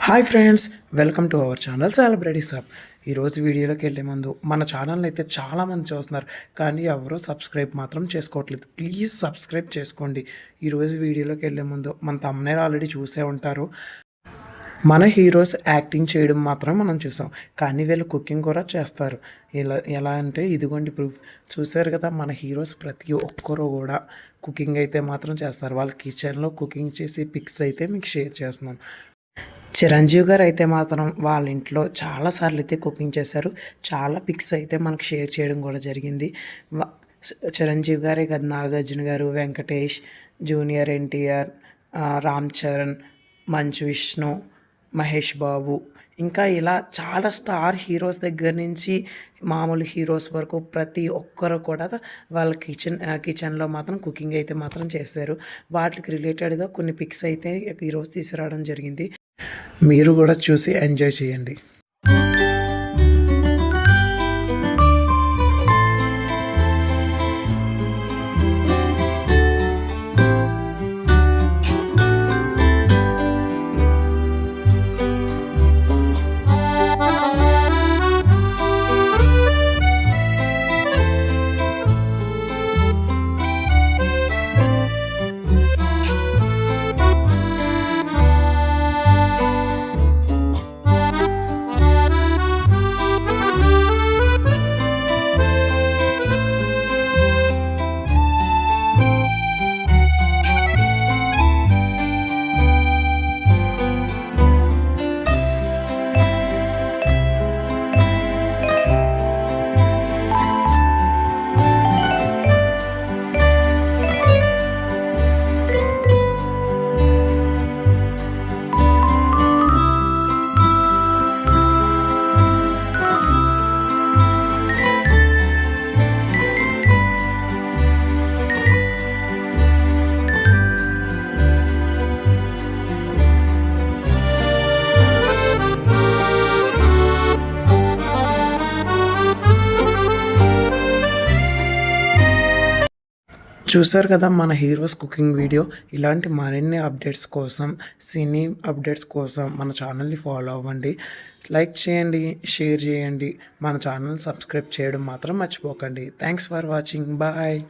Hi friends, welcome to our channel celebrities hub. ఈరోజు వీడియోలోకి వెళ్ళే ముందు మన ఛానల్ అయితే చాలామంది చూస్తున్నారు, కానీ ఎవరూ సబ్స్క్రైబ్ మాత్రం చేసుకోవట్లేదు. ప్లీజ్ సబ్స్క్రైబ్ చేసుకోండి. ఈరోజు వీడియోలోకి వెళ్ళే ముందు మన తమ్మునేలు ఆల్రెడీ చూసే ఉంటారు. మన హీరోస్ యాక్టింగ్ చేయడం మాత్రం మనం చూసాం, కానీ వీళ్ళు కుకింగ్ కూడా చేస్తారు. ఎలా అంటే ఇదిగోండి ప్రూఫ్. చూసారు కదా, మన హీరోస్ ప్రతి ఒక్కరూ కూడా కుకింగ్ అయితే మాత్రం చేస్తారు. వాళ్ళ కిచెన్లో కుకింగ్ చేసి పిక్స్ అయితే మీకు షేర్ చేస్తున్నాను. చిరంజీవి గారు అయితే మాత్రం వాళ్ళ ఇంట్లో చాలాసార్లు అయితే కుకింగ్ చేశారు. చాలా పిక్స్ అయితే మనకు షేర్ చేయడం కూడా జరిగింది. చిరంజీవి గారే కదా, నాగార్జున గారు, వెంకటేష్, జూనియర్ ఎన్టీఆర్, రామ్ చరణ్, మంచు విష్ణు, మహేష్ బాబు, ఇంకా ఇలా చాలా స్టార్ హీరోస్ దగ్గర నుంచి మామూలు హీరోస్ వరకు ప్రతి ఒక్కరు కూడా వాళ్ళ కిచెన్లో మాత్రం కుకింగ్ అయితే మాత్రం చేశారు. వాటికి రిలేటెడ్గా కొన్ని పిక్స్ అయితే ఈరోజు తీసుకురావడం జరిగింది. మీరు కూడా చూసి ఎంజాయ్ చేయండి. చూసారు కదా మన హీరోస్ కుకింగ్ వీడియో. ఇలాంటి మరిన్ని అప్డేట్స్ కోసం, సినీ అప్డేట్స్ కోసం మన ఛానల్ని ఫాలో అవ్వండి. లైక్ చేయండి, షేర్ చేయండి, మన ఛానల్ సబ్స్క్రైబ్ చేయడం మాత్రం మర్చిపోకండి. Thanks for watching. బాయ్.